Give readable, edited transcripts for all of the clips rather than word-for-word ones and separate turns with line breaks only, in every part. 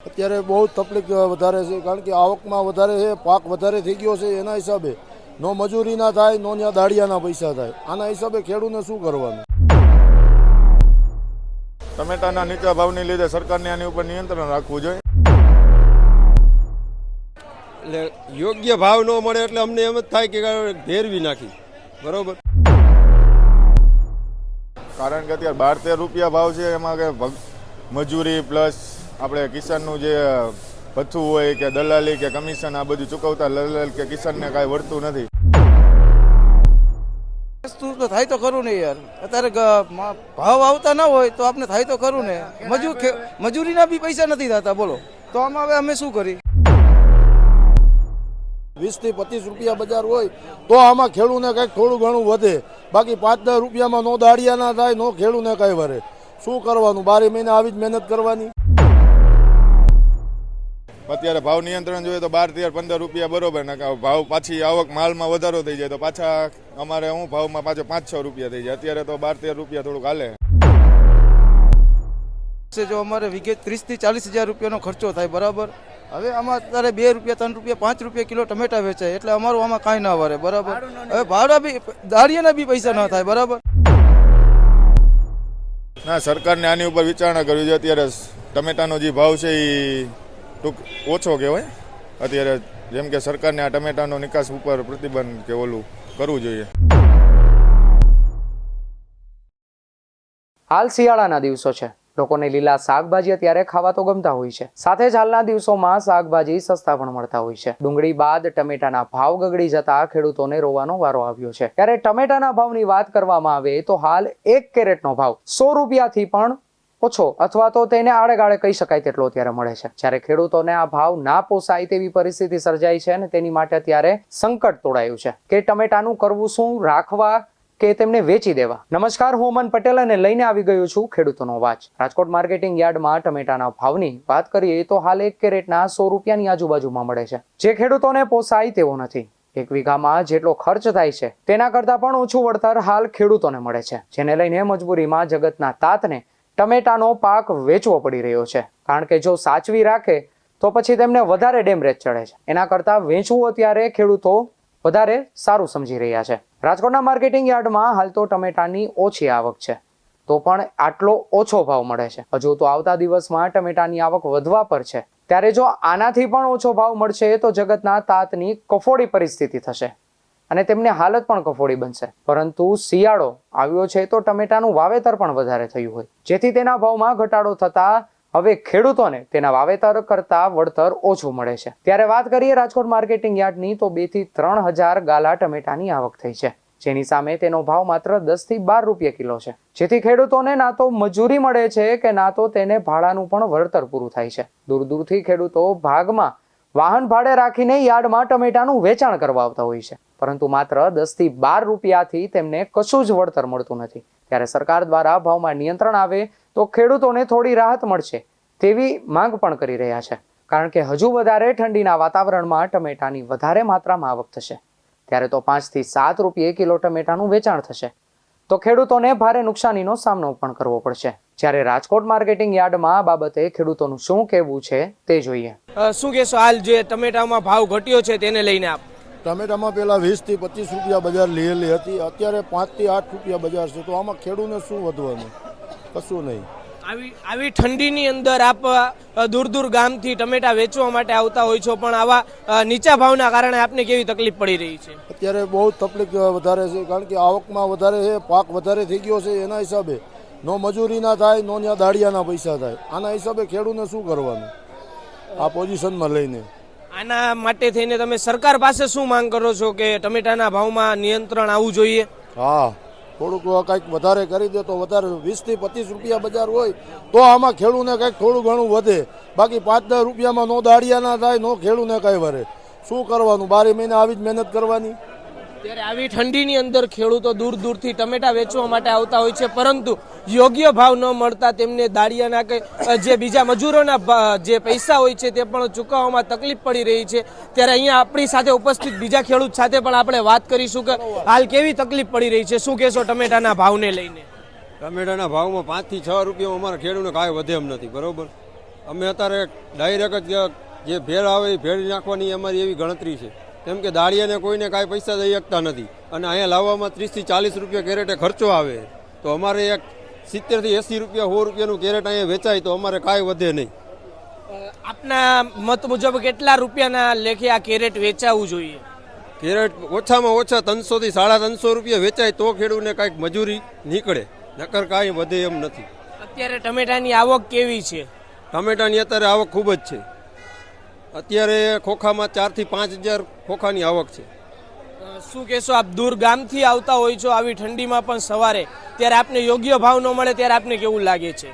અત્યારે બહુ તકલીફ વધારે છે, કારણ કે આવકમાં વધારે છે, પાક વધારે થઈ ગયો છે, એના હિસાબે નો મજૂરી ના થાય, નો ત્યાં દાળિયાના પૈસા થાય. આના હિસાબે ખેડૂતને શું કરવાનું?
ટમેટાના નીચા ભાવની લીધે સરકારને આની ઉપર નિયંત્રણ રાખવું જોઈએ.
એટલે યોગ્ય ભાવ ન મળે એટલે અમને એમ જ થાય કે ભેરવી નાખી. બરોબર.
કારણ કે અત્યારે 12-13 રૂપિયા ભાવ છે, એમાં કે મજૂરી પ્લસ આપણે કિસાનનું જે ભથ્થું હોય કે દલાલી કે કમિશન આ બધું ચૂકવતા દલાલ કે કિસાનને કાંઈ વળતું નથી.
વસ્તુ તો થાય તો ખરું ને યાર. અત્યારે ભાવ આવતા ના હોય તો આપણે થાય તો ખરું ને. મજૂરીના બી પૈસા નથી થતા, બોલો તો આમાં હવે અમે શું કરી?
20 થી 25 રૂપિયા બજાર હોય તો આમાં ખેડૂતને કંઈક થોડું ઘણું વધે, બાકી 5-10 રૂપિયામાં નો દાળિયા ના થાય, નો ખેડૂતને કઈ વરે. શું કરવાનું? 12 મહિના આવી જ મહેનત કરવાની.
અત્યારે ભાવ નિયંત્રણ જોઈએ તો 12-13-15 રૂપિયા બરોબર ને. ભાવ પાછી આવક માલમાં વધારો થઈ જાય તો પાછા અમારે ભાવમાં પાછો 5-6 રૂપિયા થઈ જાય. અત્યારે તો 12-13 રૂપિયા થોડુંક હાલે.
જો અમારે વીઘે 30 થી 40 હજાર રૂપિયાનો ખર્ચો થાય, બરાબર. હવે આમાં અત્યારે 2 રૂપિયા 3 રૂપિયા 5 રૂપિયા કિલો ટમેટા વેચાય, એટલે અમારું આમાં કાંઈ ના વરે, બરાબર. હવે ભાડા બી દાળિયાના બી પૈસા ના થાય, બરાબર.
ના, સરકારને આની ઉપર વિચારણા કરવી જોઈએ. અત્યારે ટમેટાનો જે ભાવ છે એ ટૂંક ઓછો કહેવાય. અત્યારે જેમ કે સરકારને આ ટમેટાનો નિકાસ ઉપર પ્રતિબંધ કે ઓલું કરવું જોઈએ.
હાલ શિયાળાના દિવસો છે. લોકોને લીલા શાકભાજી અત્યારે ખાવા તો ગમતા હોય છે. સાથે જ હાલના દિવસોમાં શાકભાજી સસ્તા પણ મળતા હોય છે. ડુંગળી બાદ ટમેટાના ભાવ ગગડી જતા ખેડૂતોને રોવાનો વારો આવ્યો છે. ત્યારે ટમેટાના ભાવની વાત કરવામાં આવે તો હાલ 1 કેરેટનો ભાવ 100 રૂપિયાથી પણ ઓછો અથવા તો તેને આડેગાળે કહી શકાય તેટલો અત્યારે મળે છે. જ્યારે ખેડૂતોને આ ભાવ ના પોસાય તેવી પરિસ્થિતિ સર્જાઈ છે અને તેની માટે અત્યારે સંકટ તોડાયું છે કે ટમેટાનું કરવું શું, રાખવા કે તેમને વેચી દેવા. નમસ્કાર, હું અમન પટેલ અને લઈને આવી ગયો છું ખેડૂતોનો અવાજ. રાજકોટ માર્કેટિંગ યાર્ડમાં ટમેટાના ભાવની વાત કરીએ તો હાલ 1 કેરેટના 100 રૂપિયાની આજુબાજુમાં મળે છે, જે ખેડૂતોને પોસાય તેવો નથી. 1 વીઘામાં જેટલો ખર્ચ થાય છે તેના કરતાં પણ ઓછું વળતર હાલ ખેડૂતોને મળે છે, જેને લઈને મજબૂરીમાં જગતના તાતને ટમેટાનો પાક વેચવો પડી રહ્યો છે. કારણ કે જો સાચવી રાખે તો પછી તેમને વધારે ડેમરેજ ચડે છે. એના કરતાં વેચવું અત્યારે ખેડૂતો વધારે સારું સમજી રહ્યા છે. રાજકોટના માર્કેટિંગ યાર્ડમાં હાલ તો ટમેટાની ઓછી આવક છે, તો પણ આટલો ઓછો ભાવ મળે છે. હજુ તો આવતા દિવસમાં ટમેટાની આવક વધવા પર છે. ત્યારે જો આનાથી પણ ઓછો ભાવ મળશે તો જગતના તાતની કફોડી પરિસ્થિતિ થશે અને તેમની હાલત પણ કફોડી બનશે. પરંતુ શિયાળો આવ્યો છે તો ટમેટાનું વાવેતર પણ વધારે થયું હોય, જેથી તેના ભાવમાં ઘટાડો થતા હવે ખેડૂતોને તેના વાવેતર કરતા વળતર ઓછું મળે છે. ત્યારે વાત કરીએ રાજકોટ માર્કેટિંગ યાર્ડની તો 2 થી 3 હજાર ગાલા ટમેટાની આવક થઈ છે, જેની સામે તેનો ભાવ માત્ર 10 થી 12 રૂપિયા કિલો છે. જેથી ખેડૂતોને ના તો મજૂરી મળે છે કે ના તો તેને ભાડાનું પણ વળતર પૂરું થાય છે. દૂર દૂરથી ખેડૂતો ભાગમાં વાહન ભાડે રાખીને યાર્ડમાં ટમેટાનું વેચાણ કરવા આવતા હોય છે, પરંતુ માત્ર 10 થી 12 રૂપિયાથી તેમને કશું જ વળતર મળતું નથી. ત્યારે સરકાર દ્વારા ભાવમાં નિયંત્રણ આવે તો ખેડૂતોને થોડી રાહત મળશે તેવી માંગ પણ કરી રહ્યા છે. કારણ કે હજુ વધારે ઠંડીના વાતાવરણમાં ટમેટાની વધારે માત્રામાં આવક થશે, ત્યારે તો 5 થી 7 રૂપિયે કિલો ટમેટાનું વેચાણ થશે, તો ખેડૂતોને ભારે નુકસાનીનો સામનો પણ કરવો પડશે. જ્યારે રાજકોટ માર્કેટિંગ યાર્ડમાં આ બાબતે ખેડૂતોનું શું કહેવું છે તે જોઈએ.
શું કહેશો હાલ જે ટમેટામાં ભાવ ઘટ્યો છે તેને લઈને આપ?
ટમેટામાં પહેલાં 20 થી 25 રૂપિયા બજાર લીધેલી હતી, અત્યારે 5 થી 8 રૂપિયા બજાર છે, તો આમાં ખેડૂતને શું વધવાનું? કશું નહીં.
આવી ઠંડીની અંદર આપ દૂર દૂર ગામથી ટમેટા વેચવા માટે આવતા હોય છો, પણ આવા નીચા ભાવના કારણે આપને કેવી તકલીફ પડી રહી છે?
અત્યારે બહુ તકલીફ વધારે છે, કારણ કે આવકમાં વધારે છે, પાક વધારે થઈ ગયો છે, એના હિસાબે નો મજૂરી ના થાય, નો ત્યાં દાળિયાના પૈસા થાય. આના હિસાબે ખેડૂતને શું કરવાનું આ પોઝિશનમાં લઈને?
આના માટે થઈને તમે સરકાર પાસે શું માંગ કરો છો કે ટમેટાના ભાવમાં નિયંત્રણ આવવું જોઈએ?
હા, થોડુંક કંઈક વધારે કરી દે તો વધારે. 20 થી 25 રૂપિયા બજાર હોય તો આમાં ખેડૂતને કંઈક થોડું ઘણું વધે, બાકી 5-10 રૂપિયામાં નો દાળિયા ના થાય, નો ખેડૂતને કઈ વરે. શું કરવાનું? 12 મહિના આવી જ મહેનત કરવાની.
ત્યારે આવી ઠંડીની અંદર ખેડૂતો દૂર દૂરથી ટમેટા વેચવા માટે આવતા હોય છે, પરંતુ યોગ્ય ભાવ ન મળતા તેમને દાળિયાના કે જે બીજા મજૂરોના જે પૈસા હોય છે તે પણ ચૂકવવામાં તકલીફ પડી રહી છે. ત્યારે અહીંયા આપણી સાથે ઉપસ્થિત બીજા ખેડૂત સાથે પણ આપણે વાત કરીશું કે હાલ કેવી તકલીફ પડી રહી છે. શું કહેશો ટમેટાના ભાવને લઈને?
ટમેટાના ભાવમાં 5 થી 6 રૂપિયામાં અમારા ખેડૂતને કાંઈ વધે એમ નથી. બરોબર. અમે અત્યારે ડાયરેક્ટ જે ભેળ આવે એ ભેળ નાખવાની અમારી એવી ગણતરી છે, કેમ કે દાળિયાને કોઈને કાંઈ પૈસા દઈ શકતા નથી અને અહીંયા લાવવામાં 30 થી 40 રૂપિયા કેરેટે ખર્ચો આવે, તો અમારે એક 70 થી 80 રૂપિયા 100 રૂપિયાનું કેરેટ અહીંયા વેચાય તો અમારે કાંઈ વધે નહીં.
આપના મત મુજબ કેટલા રૂપિયાના લેખે આ કેરેટ વેચાવું જોઈએ?
કેરેટ ઓછામાં ઓછા 300 થી 350 રૂપિયા વેચાય તો ખેડૂતને કાંઈક મજૂરી નીકળે, નકર કાંઈ વધે એમ નથી.
અત્યારે ટમેટાની આવક કેવી છે?
ટમેટાની અત્યારે આવક ખૂબ જ છે. અત્યારે ખોખામાં 4 થી 5 હજાર ખોખાની આવક છે.
શું કહેશો, આપ દૂર ગામથી આવતા હોય છો, આવી ઠંડીમાં પણ સવારે, ત્યારે આપને યોગ્ય ભાવ ન મળે ત્યારે આપને કેવું લાગે છે?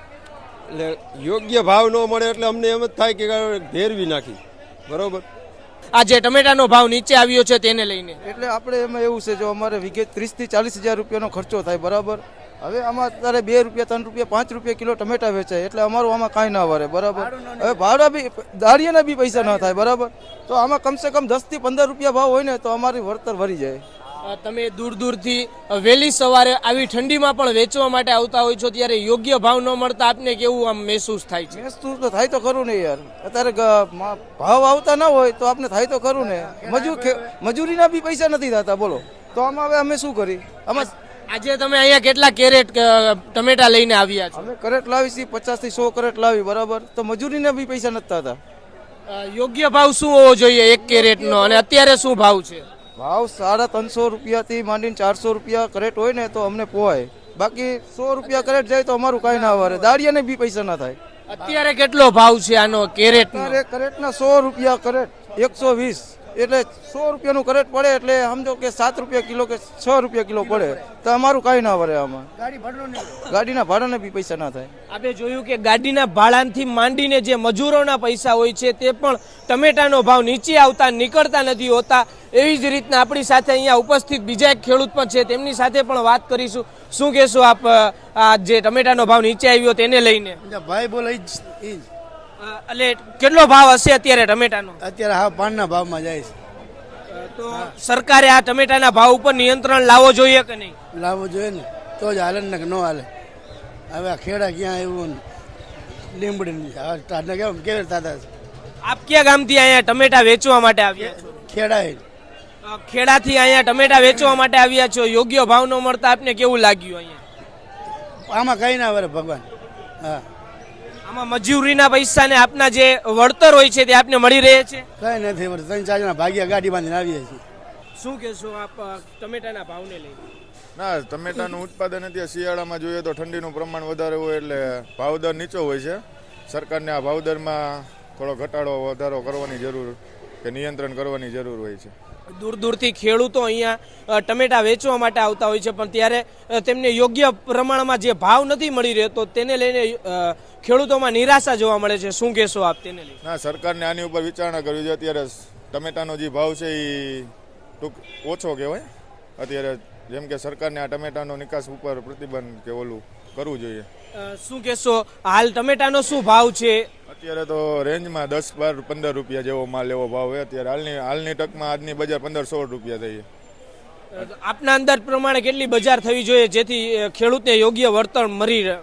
એટલે યોગ્ય ભાવ ન મળે એટલે અમને એમ જ થાય કે ભેરવી નાખી. બરોબર.
આ જે ટમેટાનો ભાવ નીચે આવ્યો છે તેને લઈને
એટલે આપણે એમાં એવું છે, જો અમારે વીઘે 30 થી 40 હજાર રૂપિયાનો ખર્ચો થાય, બરાબર. હવે આમાં અત્યારે 2 રૂપિયા 3 રૂપિયા 5 રૂપિયા કિલો ટમેટા વેચાય એટલે અમારું આમાં કાંઈ ના વરે, બરાબર. હવે ભાડા બી દાળિયાના બી પૈસા ના થાય, બરાબર. તો આમાં કમસે કમ 10 થી 15 રૂપિયા ભાવ હોય ને તો અમારી વળતર ભરી જાય.
તમે દૂર દૂરથી વહેલી સવારે આવી ઠંડીમાં પણ વેચવા માટે આવતા હોય છો, ત્યારે યોગ્ય ભાવ ન મળતા આપને કેવું આમ મહેસૂસ થાય છે?
મહેસૂસ તો થાય તો ખરું ને યાર, અત્યારે ભાવ આવતા ના હોય તો આપણે થાય તો ખરું ને. મજૂરીના બી પૈસા નથી થતા, બોલો. તો આમાં હવે અમે શું કરી? આમાં
આજે તમે અહીંયા કેટલા કેરેટ ટમેટા લઈને આવ્યા છો?
અમે કરેટ લાવી છીએ 50 થી 100 કરેટ લાવી, બરાબર. તો મજૂરીના બી પૈસા નથી થતા.
યોગ્ય ભાવ શું હોવો જોઈએ એક કેરેટનો, અને અત્યારે શું ભાવ છે?
ભાવ 350 રૂપિયાથી માંડીને 400 રૂપિયા કરેટ હોય ને તો અમને પોવાય, બાકી 100 રૂપિયા કરેટ જાય તો અમારું કાંઈ ના વરે, દાળિયાને બી પૈસા ના થાય.
અત્યારે કેટલો ભાવ છે આનો કેરેટનો?
અત્યારે કરેટના 100 રૂપિયા કરેટ, 120 એટલે 100 રૂપિયાનું કરેટ પડે એટલે સમજો કે 7 રૂપિયા કિલો કે 6 રૂપિયા કિલો પડે તો અમારું કાંઈ ના વરે. આમાં ગાડીના ભાડાને બી પૈસા ના થાય.
આપણે જોયું કે ગાડીના ભાડાથી માંડીને જે મજૂરોના પૈસા હોય છે તે પણ ટમેટાનો ભાવ નીચે આવતા નીકળતા નથી હોતા. એવી જ રીતના આપણી સાથે અહીંયા ઉપસ્થિત બીજા એક ખેડૂત પણ છે, તેમની સાથે પણ વાત કરીશું. શું કહેશો આપ, આ જે ટમેટાનો ભાવ નીચે આવ્યો તેને લઈને?
ભાઈ બોલે
એટલે કેટલો ભાવ હશે અત્યારે ટમેટાનો?
અત્યારે હા પાનના ભાવમાં જાય છે.
તો સરકારે આ ટમેટાના ભાવ ઉપર નિયંત્રણ લાવવો જોઈએ કે નહીં?
લાવવો જોઈએ ને, તો જ હાલે ને, ન હાલે. હવે આ ખેડા ક્યાં એવું લીંબડી કેવી દાદા?
આપ ક્યાં ગામથી અહીંયા ટમેટા વેચવા માટે આવ્યા છો?
ખેડા
ખેડાથી અહીંયા ટમેટા વેચવા માટે આવ્યા છો, યોગ્ય ભાવ ન મળતા આપને કેવું લાગ્યું અહીંયા?
આમાં કઈ ના વરે ભગવાન. હા,
આમાં મજૂરીના પૈસા ને આપના જે વળતર હોય છે તે આપને મળી રહે છે?
કઈ નથી વરે, 3-4 જણા ભાગ્યા ગાડી બાંધીને આવીએ છીએ.
શું કહેશો આપ ટમેટાના ભાવને લઈને?
ના, ટમેટાનું ઉત્પાદન અત્યારે શિયાળામાં જોઈએ તો ઠંડીનું પ્રમાણ વધારે હોય એટલે ભાવદર નીચો હોય છે. સરકારને આ ભાવદરમાં થોડો ઘટાડો વધારો કરવાની જરૂર કે નિયંત્રણ કરવાની જરૂર હોય છે.
દૂર દૂરથી ખેડૂતો અહીંયા ટમેટા વેચવા માટે આવતા હોય છે, પણ ત્યારે તેમને યોગ્ય પ્રમાણમાં જે ભાવ નથી મળી રહેતો તેને લઈને ખેડૂતોમાં નિરાશા જોવા મળે છે. શું કહેશો આપ તેને લઈને?
ના, સરકારને આની ઉપર વિચારણા કરવી જોઈએ. અત્યારે ટમેટાનો જે ભાવ છે એ ટૂંક ઓછો કહેવાય. અત્યારે જેમ કે સરકારને આ ટમેટાનો નિકાસ ઉપર પ્રતિબંધ કે ઓલું કરવું જોઈએ.
શું કહેશો, હાલ ટમેટાનો શું ભાવ છે?
અત્યારે તો રેન્જમાં 10, 12, 15 રૂપિયા જેવો માલ એવો ભાવ હોય. અત્યારે હાલની તકમાં આજની બજાર 15-16 રૂપિયા થઈ.
આપના અંદાજ પ્રમાણે કેટલી બજાર થવી જોઈએ જેથી ખેડૂતને યોગ્ય વળતર મળી રહે?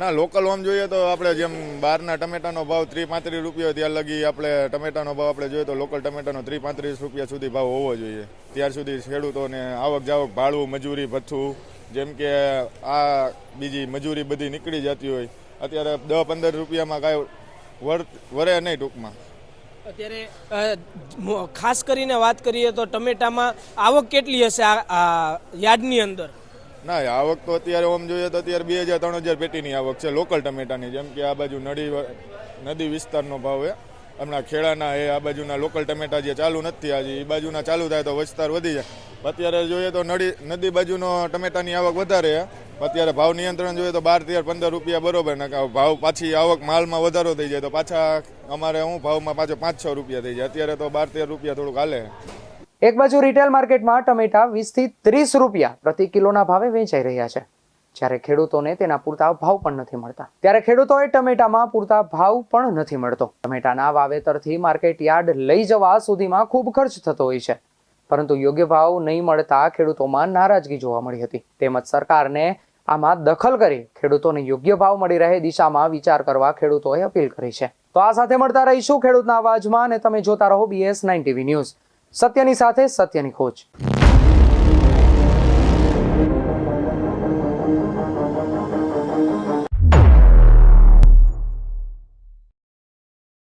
ના, લોકલ ઓમ જોઈએ તો આપણે જેમ બહારના ટમેટાનો ભાવ 30-35 રૂપિયા ત્યાં લગી આપણે ટમેટાનો ભાવ આપણે જોઈએ તો લોકલ ટમેટાનો 30-35 રૂપિયા સુધી ભાવ હોવો જોઈએ. ત્યાર સુધી ખેડૂતોને આવક જાવક, ભાડું, મજૂરી, ભથ્થું, જેમ કે આ બીજી મજૂરી બધી નીકળી જતી હોય. અત્યારે 10-15 રૂપિયામાં કાંઈ વરે નહીં ટૂંકમાં.
અત્યારે ખાસ કરીને વાત કરીએ તો ટમેટામાં આવક કેટલી હશે આ યાર્ડની અંદર?
ના, આવક તો અત્યારે ઓમ જોઈએ તો અત્યારે 2000-3000 પેટીની આવક છે લોકલ ટમેટાની. જેમ કે આ બાજુ નદી વિસ્તારનો ભાવ છે. હમણાં ખેડાના એ આ બાજુના લોકલ ટમેટા જે ચાલુ નથી આજે એ બાજુના ચાલુ થાય તો વિસ્તાર વધી જાય. અત્યારે જોઈએ તો નદી બાજુનો ટમેટાની આવક વધારે છે. અત્યારે ભાવ નિયંત્રણ જોઈએ તો 12-13-15 રૂપિયા બરોબર ને ભાવ પાછી આવક માલમાં વધારો થઈ જાય તો પાછા અમારે ભાવમાં પાછો 5-6 રૂપિયા થઈ જાય. અત્યારે તો 12-13 રૂપિયા થોડુંક હાલે.
એક બાજુ રિટેલ માર્કેટમાં ટમેટા 20 થી 30 રૂપિયા પ્રતિ કિલોના ભાવે વેચાઈ રહ્યા છે, જ્યારે ખેડૂતોને તેના પૂરતા ભાવ પણ નથી મળતા. ત્યારે ખેડૂતોએ ટમેટામાં પૂરતા ભાવ પણ નથી મળતો. ટમેટાના વાવેતરથી માર્કેટ યાર્ડ લઈ જવા સુધીમાં ખૂબ ખર્ચ થતો હોય છે, પરંતુ યોગ્ય ભાવ નહીં મળતા ખેડૂતોમાં નારાજગી જોવા મળી હતી. તેમજ સરકારને આમાં દખલ કરી ખેડૂતોને યોગ્ય ભાવ મળી રહે દિશામાં વિચાર કરવા ખેડૂતોએ અપીલ કરી છે. તો આ સાથે મળતા રહીશું ખેડૂતના અવાજમાં અને તમે જોતા રહો BS9 TV ન્યૂઝ. સત્યની સાથે સત્યની ખોજ.